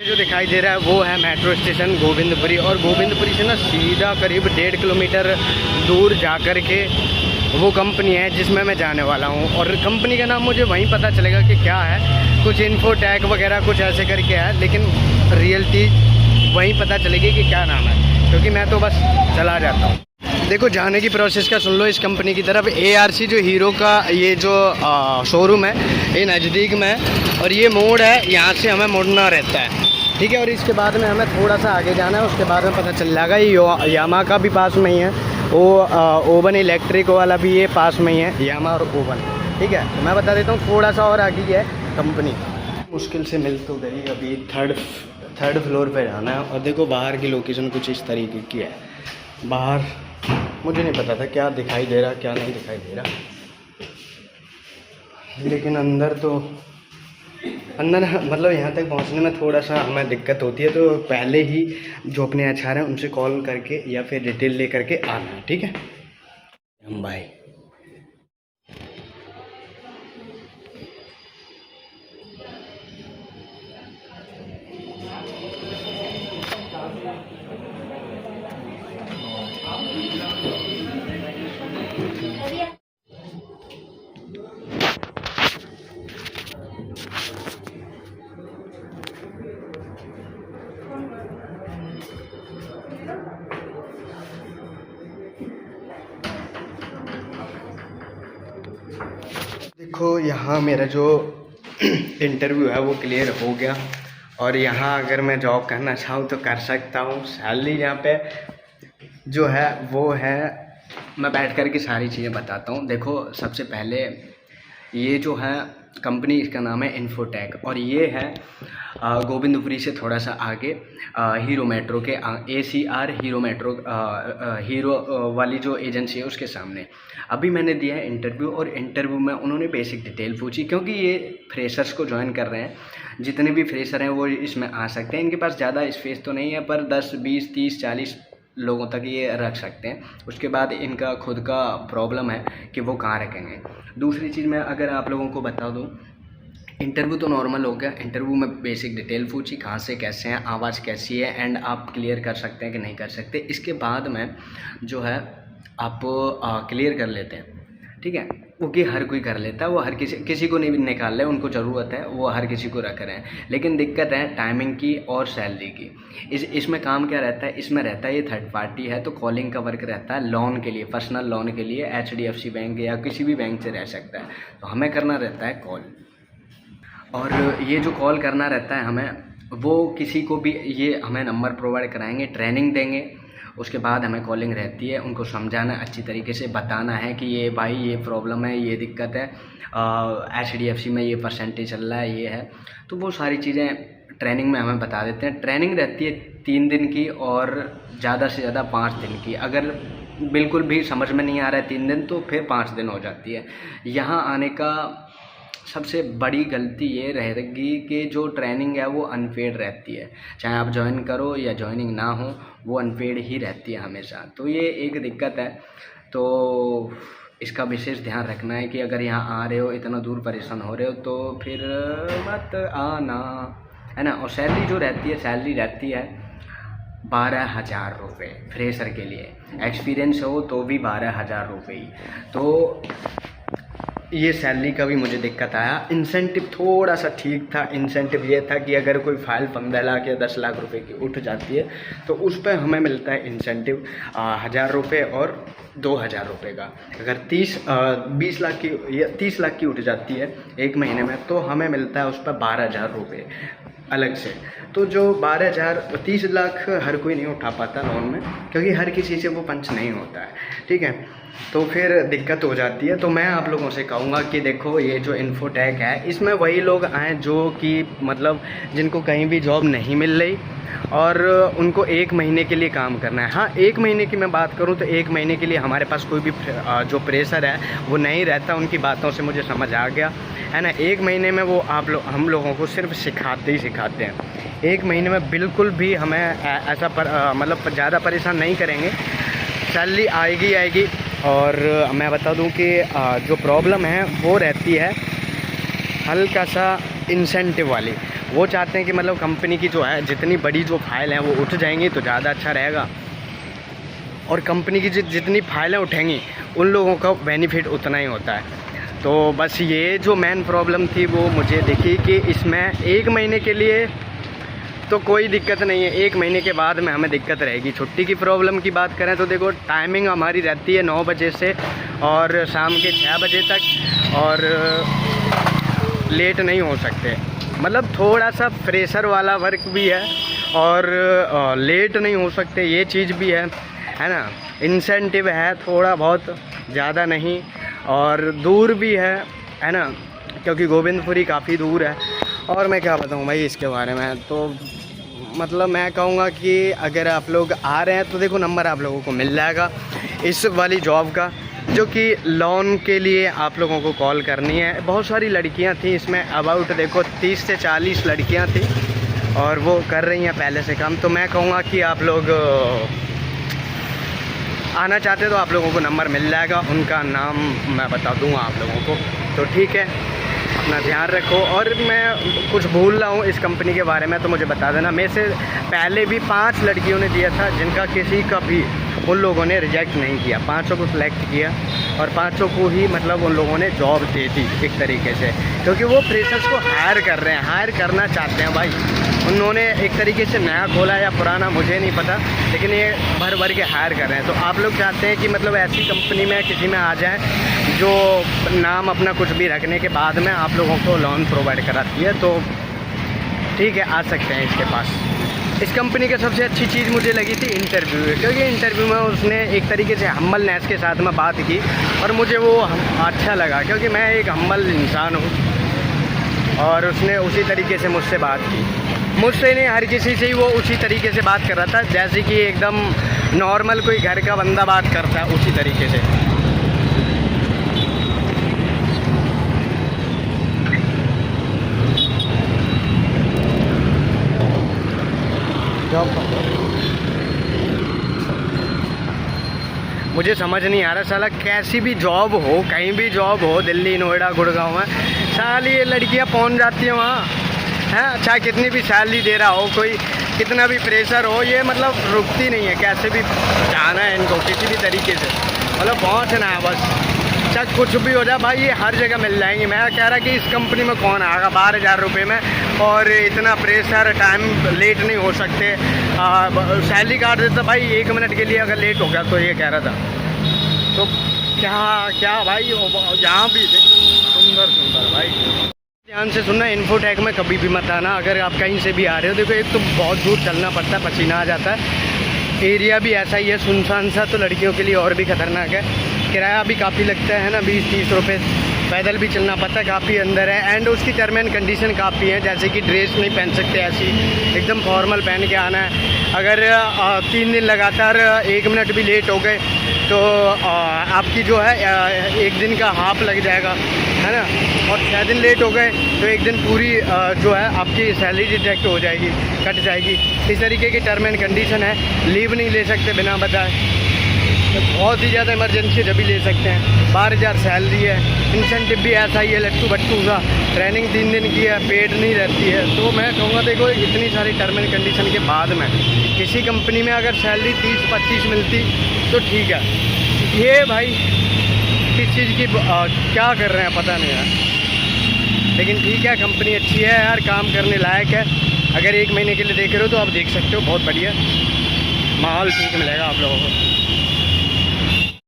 ये जो दिखाई दे रहा है वो है मेट्रो स्टेशन गोविंदपुरी, और गोविंदपुरी से ना सीधा करीब 1.5 किलोमीटर दूर जा कर के वो कंपनी है जिसमें मैं जाने वाला हूँ। और कंपनी का नाम मुझे वहीं पता चलेगा कि क्या है, कुछ इन्फोटेक वगैरह कुछ ऐसे करके है, लेकिन रियलिटी वहीं पता चलेगी कि क्या नाम है, क्योंकि मैं तो बस चला जाता हूँ। देखो जाने की प्रोसेस का सुन लो इस कंपनी की तरफ। ARC जो हीरो का ये जो शोरूम है ये नज़दीक में है, और ये मोड़ है, यहाँ से हमें मुड़ना रहता है, ठीक है। और इसके बाद में हमें थोड़ा सा आगे जाना है, उसके बाद में पता चल जाएगा। ये यामा का भी पास में ही है, वो ओवन इलेक्ट्रिक वाला भी ये पास में ही है, यामा और ओवन, ठीक है। तो मैं बता देता हूँ थोड़ा सा और आगे है कंपनी। मुश्किल से मिल तो गई, अभी थर्ड फ्लोर पे जाना है। और देखो बाहर की लोकेशन कुछ इस तरीके की है। बाहर मुझे नहीं पता था क्या दिखाई दे रहा क्या नहीं दिखाई दे रहा, लेकिन अंदर मतलब यहाँ तक पहुँचने में थोड़ा सा हमें दिक्कत होती है। तो पहले ही जो अपने HR हैं उनसे कॉल करके या फिर डिटेल ले करके आना है, ठीक है। हम बाय। देखो यहाँ मेरा जो इंटरव्यू है वो क्लियर हो गया, और यहाँ अगर मैं जॉब करना चाहूँ तो कर सकता हूँ। सैलरी यहाँ पे जो है वो है, मैं बैठ कर के सारी चीज़ें बताता हूँ। देखो सबसे पहले ये जो है कंपनी, इसका नाम है इन्फोटेक, और ये है गोविंदपुरी से थोड़ा सा आगे हीरो मेट्रो के ACR हीरो मेट्रो हीरो वाली जो एजेंसी है उसके सामने। अभी मैंने दिया है इंटरव्यू, और इंटरव्यू में उन्होंने बेसिक डिटेल पूछी, क्योंकि ये फ्रेशर्स को ज्वाइन कर रहे हैं। जितने भी फ्रेशर हैं वो इसमें आ सकते हैं। इनके पास ज़्यादा स्पेस तो नहीं है, पर 10, 20, 30, 40 लोगों तक ये रख सकते हैं। उसके बाद इनका खुद का प्रॉब्लम है कि वो कहाँ रखेंगे। दूसरी चीज़ मैं अगर आप लोगों को बता दूँ, इंटरव्यू तो नॉर्मल हो गया। इंटरव्यू में बेसिक डिटेल पूछी, कहाँ से कैसे हैं, आवाज़ कैसी है, एंड आप क्लियर कर सकते हैं कि नहीं कर सकते। इसके बाद में जो है आप क्लियर कर लेते हैं, ठीक है, क्योंकि हर कोई कर लेता है, वो हर किसी को नहीं निकाल रहे, उनको ज़रूरत है, वो हर किसी को रख रहे हैं। लेकिन दिक्कत है टाइमिंग की और सैलरी की। इसमें काम क्या रहता है, इसमें रहता है ये थर्ड पार्टी है, तो कॉलिंग का वर्क रहता है लोन के लिए, पर्सनल लोन के लिए। HDFC बैंक या किसी भी बैंक से रह सकता है, तो हमें करना रहता है कॉल। और ये जो कॉल करना रहता है हमें, वो किसी को भी ये हमें नंबर प्रोवाइड कराएंगे, ट्रेनिंग देंगे। उसके बाद हमें कॉलिंग रहती है, उनको समझाना, अच्छी तरीके से बताना है कि ये भाई ये प्रॉब्लम है, ये दिक्कत है, HDFC में ये परसेंटेज चल रहा है, ये है। तो वो सारी चीज़ें ट्रेनिंग में हमें बता देते हैं। ट्रेनिंग रहती है 3 दिन की, और ज़्यादा से ज़्यादा 5 दिन की। अगर बिल्कुल भी समझ में नहीं आ रहा है 3 दिन, तो फिर 5 दिन हो जाती है। यहाँ आने का सबसे बड़ी गलती ये रहेगी कि जो ट्रेनिंग है वो अनपेड रहती है। चाहे आप ज्वाइन करो या ज्वाइनिंग ना हो, वो अनपेड ही रहती है हमेशा। तो ये एक दिक्कत है, तो इसका विशेष ध्यान रखना है कि अगर यहाँ आ रहे हो, इतना दूर परेशान हो रहे हो, तो फिर मत आना, है ना। और सैलरी जो रहती है, सैलरी रहती है 12,000 रुपये फ्रेशर के लिए। एक्सपीरियंस हो तो भी 12,000 रुपये ही। तो ये सैलरी का भी मुझे दिक्कत आया। इंसेंटिव थोड़ा सा ठीक था। इंसेंटिव ये था कि अगर कोई फाइल 15 लाख या 10 लाख रुपए की उठ जाती है तो उस पर हमें मिलता है इंसेंटिव 1,000 रुपये और 2,000 रुपये का। अगर 20 लाख की या 30 लाख की उठ जाती है एक महीने में, तो हमें मिलता है उस पर 12,000 रुपये अलग से। तो जो 12,000, 30 लाख हर कोई नहीं उठा पाता लोन में, क्योंकि हर किसी से वो पंच नहीं होता है, ठीक है। तो फिर दिक्कत हो जाती है। तो मैं आप लोगों से कहूँगा कि देखो ये जो इन्फोटेक है, इसमें वही लोग आएँ जो कि मतलब जिनको कहीं भी जॉब नहीं मिल रही और उनको 1 महीने के लिए काम करना है। हाँ, 1 महीने की मैं बात करूँ तो 1 महीने के लिए हमारे पास कोई भी जो प्रेशर है वो नहीं रहता। उनकी बातों से मुझे समझ आ गया है ना। 1 महीने में वो हम लोगों को सिर्फ सिखाते ही सिखाते हैं। 1 महीने में बिल्कुल भी हमें ऐसा मतलब ज़्यादा परेशान नहीं करेंगे। सैलरी आएगी। और मैं बता दूं कि जो प्रॉब्लम है वो रहती है हल्का सा इंसेंटिव वाली। वो चाहते हैं कि मतलब कंपनी की जो है जितनी बड़ी जो फाइल हैं वो उठ जाएंगी तो ज़्यादा अच्छा रहेगा, और कंपनी की जितनी फाइलें उठेंगी उन लोगों का बेनिफिट उतना ही होता है। तो बस ये जो मेन प्रॉब्लम थी वो मुझे दिखी कि इसमें 1 महीने के लिए तो कोई दिक्कत नहीं है, 1 महीने के बाद में हमें दिक्कत रहेगी। छुट्टी की प्रॉब्लम की बात करें तो देखो टाइमिंग हमारी रहती है 9 बजे से और शाम के 6 बजे तक, और लेट नहीं हो सकते। मतलब थोड़ा सा प्रेशर वाला वर्क भी है और लेट नहीं हो सकते, ये चीज़ भी है ना। इंसेंटिव है थोड़ा बहुत, ज़्यादा नहीं, और दूर भी है ना, क्योंकि गोविंदपुरी काफ़ी दूर है। और मैं क्या बताऊँ भाई इसके बारे में, तो मतलब मैं कहूँगा कि अगर आप लोग आ रहे हैं तो देखो नंबर आप लोगों को मिल जाएगा इस वाली जॉब का, जो कि लोन के लिए आप लोगों को कॉल करनी है। बहुत सारी लड़कियां थी इसमें, अबाउट देखो 30 से 40 लड़कियां थी और वो कर रही हैं पहले से काम। तो मैं कहूँगा कि आप लोग आना चाहते तो आप लोगों को नंबर मिल जाएगा, उनका नाम मैं बता दूँगा आप लोगों को। तो ठीक है, अपना ध्यान रखो। और मैं कुछ भूल रहा हूँ इस कंपनी के बारे में तो मुझे बता देना। मेरे से पहले भी 5 लड़कियों ने दिया था जिनका किसी का भी उन लोगों ने रिजेक्ट नहीं किया, 5 को सिलेक्ट किया और 5 को ही मतलब उन लोगों ने जॉब दे दी एक तरीके से, क्योंकि वो फ्रेशर्स को हायर कर रहे हैं, हायर करना चाहते हैं भाई। उन्होंने एक तरीके से नया खोला या पुराना मुझे नहीं पता, लेकिन ये भर भर के हायर कर रहे हैं। तो आप लोग चाहते हैं कि मतलब ऐसी कंपनी में किसी में आ जाएं जो नाम अपना कुछ भी रखने के बाद में आप लोगों को लोन प्रोवाइड कराती है, तो ठीक है आ सकते हैं इसके पास। इस कंपनी की सबसे अच्छी चीज़ मुझे लगी थी इंटरव्यू, क्योंकि इंटरव्यू में उसने एक तरीके से हम्बलनेस के साथ में बात की और मुझे वो अच्छा लगा, क्योंकि मैं एक हम्बल इंसान हूँ और उसने उसी तरीके से मुझसे बात की। मुझसे नहीं, हर किसी से ही वो उसी तरीके से बात कर रहा था जैसे कि एकदम नॉर्मल कोई घर का बंदा बात करता है, उसी तरीके से। मुझे समझ नहीं आ रहा साला, कैसी भी जॉब हो, कहीं भी जॉब हो, दिल्ली, नोएडा, गुड़गांव में, साली ये लड़कियां पहुंच जाती हैं वहाँ हैं। चाहे कितनी भी सैलरी दे रहा हो, कोई कितना भी प्रेशर हो, ये मतलब रुकती नहीं है। कैसे भी जाना है इनको किसी भी तरीके से, मतलब पहुँचना है बस, चाहे कुछ भी हो जाए भाई, ये हर जगह मिल जाएंगी। मैं कह रहा कि इस कंपनी में कौन आएगा 12,000 रुपये में, और इतना प्रेशर, टाइम लेट नहीं हो सकते, सैलरी काट देता भाई 1 मिनट के लिए अगर लेट हो गया तो। ये कह रहा था तो क्या क्या भाई, यहाँ भी सुंदर सुंदर भाई, ध्यान से सुनना। इन्फोटेक में कभी भी मत आना अगर आप कहीं से भी आ रहे हो। देखो एक तो बहुत दूर चलना पड़ता है, पसीना आ जाता है, एरिया भी ऐसा ही है सुनसान सा, तो लड़कियों के लिए और भी ख़तरनाक है। किराया भी काफ़ी लगता है ना, 20-30 रुपये, पैदल भी चलना पड़ता है, काफ़ी अंदर है। एंड उसकी टर्म एंड कंडीशन काफ़ी है, जैसे कि ड्रेस नहीं पहन सकते ऐसी, एकदम फॉर्मल पहन के आना है। अगर 3 दिन लगातार 1 मिनट भी लेट हो गए तो आपकी जो है 1 दिन का हाफ लग जाएगा, है ना। और 6 दिन लेट हो गए तो 1 दिन पूरी जो है आपकी सैलरी डिडक्ट हो जाएगी, कट जाएगी। इस तरीके की टर्म एंड कंडीशन है। लीव नहीं ले सकते बिना बताए, तो बहुत ही ज़्यादा इमरजेंसी जब भी ले सकते हैं। 12,000 सैलरी है, इंसेंटिव भी ऐसा ही है लट्टू बट्टू सा, ट्रेनिंग 3 दिन की है, पेड नहीं रहती है। तो मैं कहूँगा देखो इतनी सारी टर्म एंड कंडीशन के बाद में किसी कंपनी में अगर सैलरी 30-25 मिलती तो ठीक है। ये भाई किस चीज़ की क्या कर रहे हैं पता नहीं यार, लेकिन ठीक है, कंपनी अच्छी है यार, काम करने लायक है। अगर 1 महीने के लिए देख रहे हो तो आप देख सकते हो, बहुत बढ़िया माहौल ठीक मिलेगा आप लोगों को।